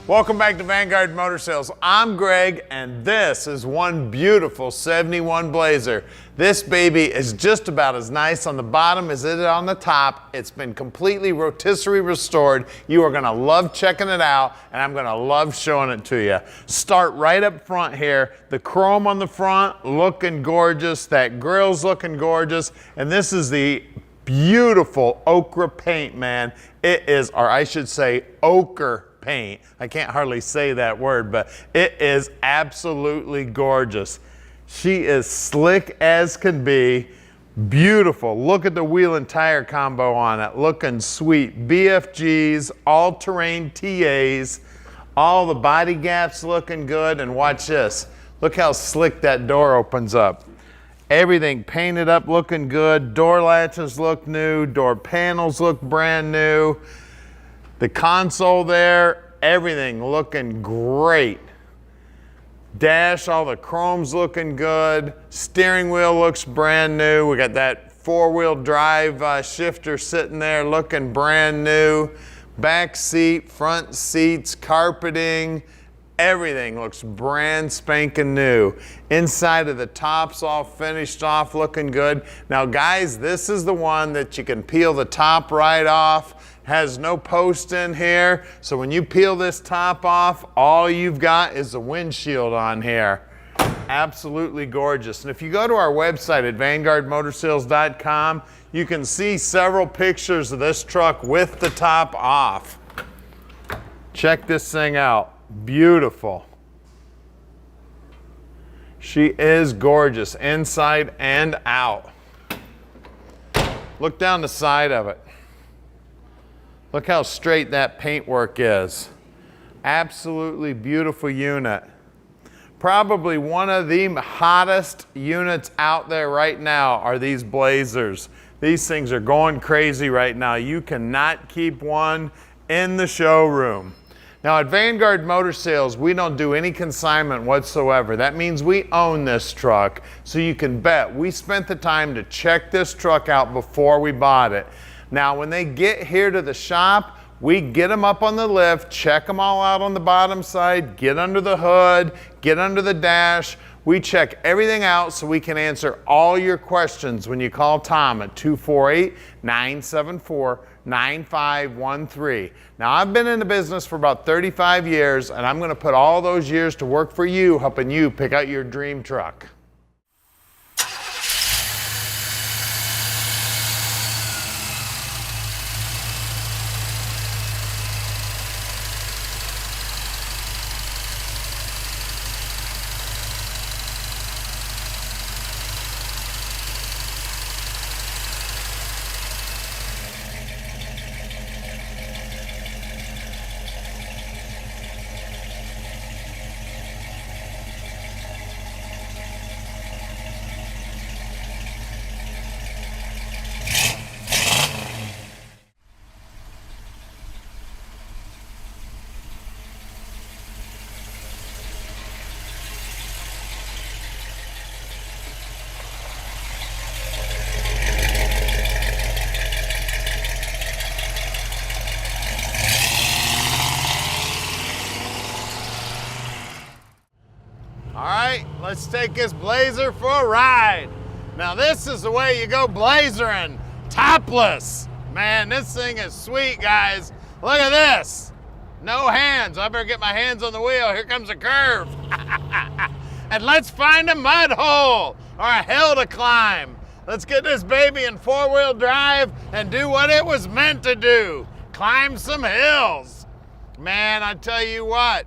Welcome back to Vanguard Motor Sales. I'm Greg, and this is one beautiful 71 Blazer. This baby is just about as nice on the bottom as it is on the top. It's been completely rotisserie restored. You are gonna love checking it out, and I'm gonna love showing it to you. Start right up front here. The chrome on the front, looking gorgeous. That grill's looking gorgeous. And this is the beautiful ochre paint, man. It is, or I should say, ochre paint. I can't hardly say that word, but it is absolutely gorgeous. She is slick as can be, beautiful. Look at the wheel and tire combo on it, looking sweet. BFGs, all-terrain TAs, all the body gaps looking good, and watch this. Look how slick that door opens up. Everything painted up looking good. Door latches look new, door panels look brand new. The console there, everything looking great. Dash, all the chrome's looking good. Steering wheel looks brand new. We got that four-wheel drive shifter sitting there looking brand new. Back seat, front seats, carpeting, everything looks brand spanking new. Inside of the top's all finished off, looking good. Now guys, this is the one that you can peel the top right off. Has no post in here, so when you peel this top off, all you've got is the windshield on here. Absolutely gorgeous. And if you go to our website at vanguardmotorsales.com, you can see several pictures of this truck with the top off. Check this thing out. Beautiful. She is gorgeous inside and out. Look down the side of it. Look how straight that paintwork is. Absolutely beautiful unit. Probably one of the hottest units out there right now are these Blazers. These things are going crazy right now. You cannot keep one in the showroom. Now at Vanguard Motor Sales, we don't do any consignment whatsoever. That means we own this truck, so you can bet we spent the time to check this truck out before we bought it. Now when they get here to the shop, we get them up on the lift, check them all out on the bottom side, get under the hood, get under the dash. We check everything out so we can answer all your questions when you call Tom at 248-974-9513. Now I've been in the business for about 35 years, and I'm gonna put all those years to work for you, helping you pick out your dream truck. Let's take this Blazer for a ride. Now this is the way you go blazering, topless. Man, this thing is sweet, guys. Look at this. No hands. I better get my hands on the wheel. Here comes a curve. And let's find a mud hole or a hill to climb. Let's get this baby in four-wheel drive and do what it was meant to do. Climb some hills. Man, I tell you what,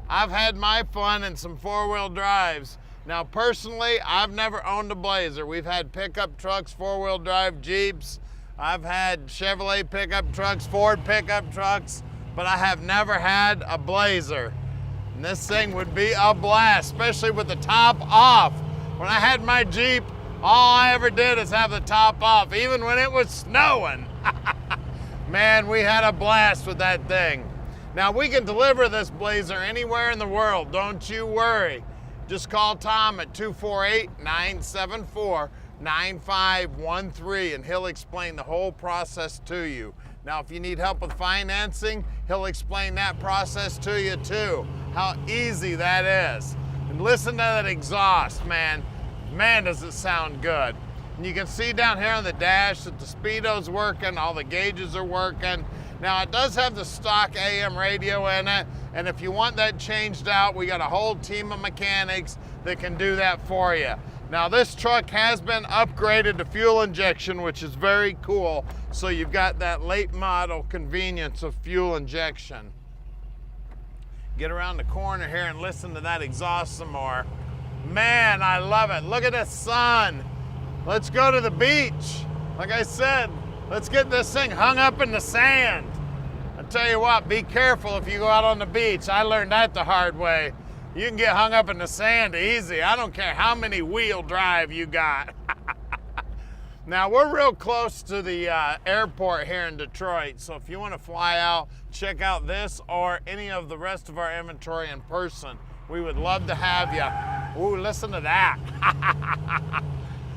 I've had my fun in some four-wheel drives. Now personally, I've never owned a Blazer. We've had pickup trucks, four-wheel drive Jeeps. I've had Chevrolet pickup trucks, Ford pickup trucks, but I have never had a Blazer. And this thing would be a blast, especially with the top off. When I had my Jeep, all I ever did is have the top off, even when it was snowing. Man, we had a blast with that thing. Now we can deliver this Blazer anywhere in the world, don't you worry. Just call Tom at 248-974 9513, and he'll explain the whole process to you. Now, if you need help with financing, he'll explain that process to you too, how easy that is. And listen to that exhaust, man. Man, does it sound good. And you can see down here on the dash that the speedo's working, all the gauges are working. Now, it does have the stock AM radio in it, and if you want that changed out, we got a whole team of mechanics that can do that for you. Now, this truck has been upgraded to fuel injection, which is very cool. So you've got that late model convenience of fuel injection. Get around the corner here and listen to that exhaust some more. Man, I love it. Look at the sun. Let's go to the beach. Like I said, let's get this thing hung up in the sand. I tell you what, be careful if you go out on the beach. I learned that the hard way. You can get hung up in the sand easy. I don't care how many wheel drive you got. Now, we're real close to the airport here in Detroit, so if you want to fly out, check out this or any of the rest of our inventory in person. We would love to have you. Ooh, listen to that.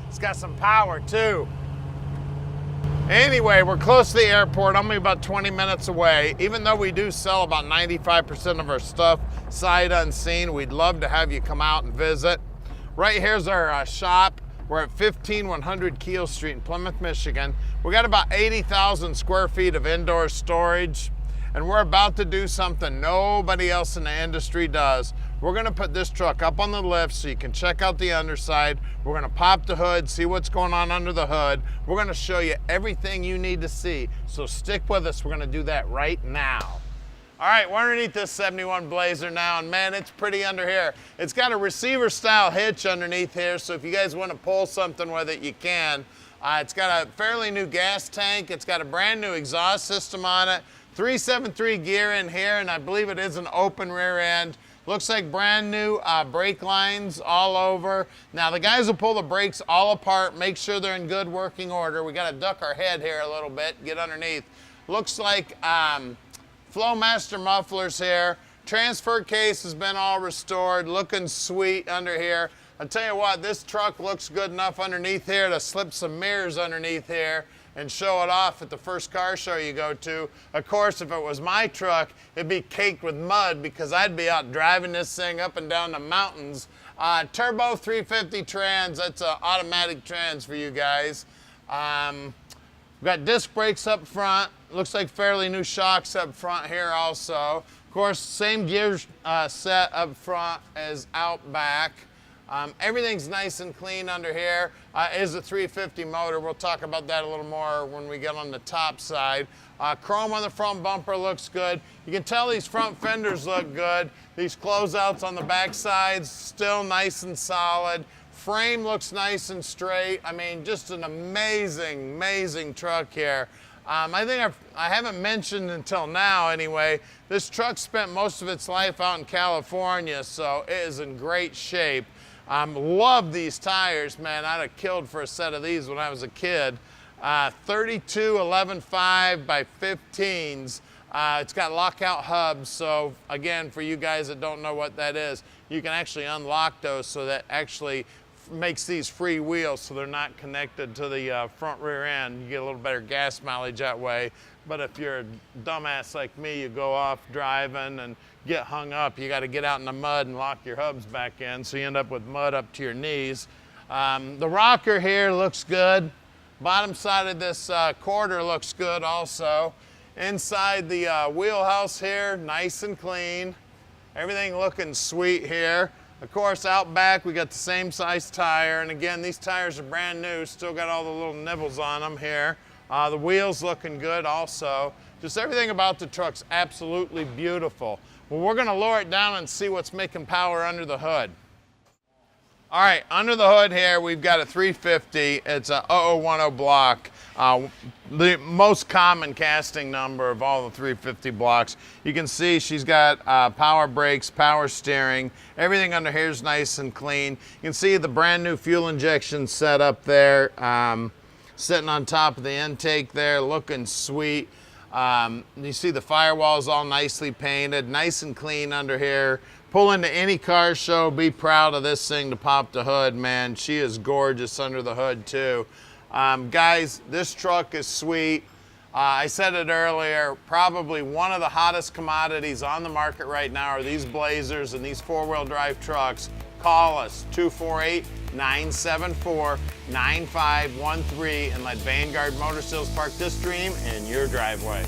It's got some power too. Anyway, we're close to the airport, only about 20 minutes away. Even though we do sell about 95% of our stuff sight unseen, we'd love to have you come out and visit. Right here's our shop. We're at 15100 Keel Street in Plymouth, Michigan. We got about 80,000 square feet of indoor storage, and we're about to do something nobody else in the industry does. We're gonna put this truck up on the lift so you can check out the underside. We're gonna pop the hood, see what's going on under the hood. We're gonna show you everything you need to see. So stick with us, we're gonna do that right now. All right, we're underneath this 71 Blazer now, and man, it's pretty under here. It's got a receiver style hitch underneath here, so if you guys wanna pull something with it, you can. It's got a fairly new gas tank. It's got a brand new exhaust system on it. 373 gear in here, and I believe it is an open rear end. Looks like brand new brake lines all over. Now the guys will pull the brakes all apart, make sure they're in good working order. We gotta duck our head here a little bit, get underneath. Looks like Flowmaster Mufflers here. Transfer case has been all restored, looking sweet under here. I'll tell you what, this truck looks good enough underneath here to slip some mirrors underneath here and show it off at the first car show you go to. Of course, if it was my truck, it'd be caked with mud because I'd be out driving this thing up and down the mountains. Turbo 350 trans, that's an automatic trans for you guys. We've got disc brakes up front. Looks like fairly new shocks up front here also. Of course, same gear set up front as out back. Everything's nice and clean under here. It is a 350 motor. We'll talk about that a little more when we get on the top side. Chrome on the front bumper looks good. You can tell these front fenders look good. These closeouts on the back sides still nice and solid. Frame looks nice and straight. I mean, just an amazing, amazing truck here. I think I haven't mentioned until now anyway, this truck spent most of its life out in California, so it is in great shape. Love these tires, man. I'd have killed for a set of these when I was a kid. 32 11.5 by 15s. It's got lockout hubs, so again, for you guys that don't know what that is, you can actually unlock those so that actually makes these free wheels so they're not connected to the front rear end. You get a little better gas mileage that way. But if you're a dumbass like me, you go off driving and get hung up, you got to get out in the mud and lock your hubs back in, so you end up with mud up to your knees. The rocker here looks good. Bottom side of this quarter looks good also. Inside the wheelhouse here, nice and clean. Everything looking sweet here. Of course, out back, we got the same size tire. And again, these tires are brand new, still got all the little nibbles on them here. The wheels looking good also. Just everything about the truck's absolutely beautiful. Well, we're gonna lower it down and see what's making power under the hood. All right, under the hood here, we've got a 350. It's a 0010 block. The most common casting number of all the 350 blocks. You can see she's got power brakes, power steering. Everything under here is nice and clean. You can see the brand new fuel injection set up there, sitting on top of the intake there, looking sweet. You see the firewall's all nicely painted, nice and clean under here. Pull into any car show, be proud of this thing to pop the hood, man. She is gorgeous under the hood too. Guys, this truck is sweet. I said it earlier, probably one of the hottest commodities on the market right now are these Blazers and these four-wheel drive trucks. Call us, 248-974-9513, and let Vanguard Motor Sales park this dream in your driveway.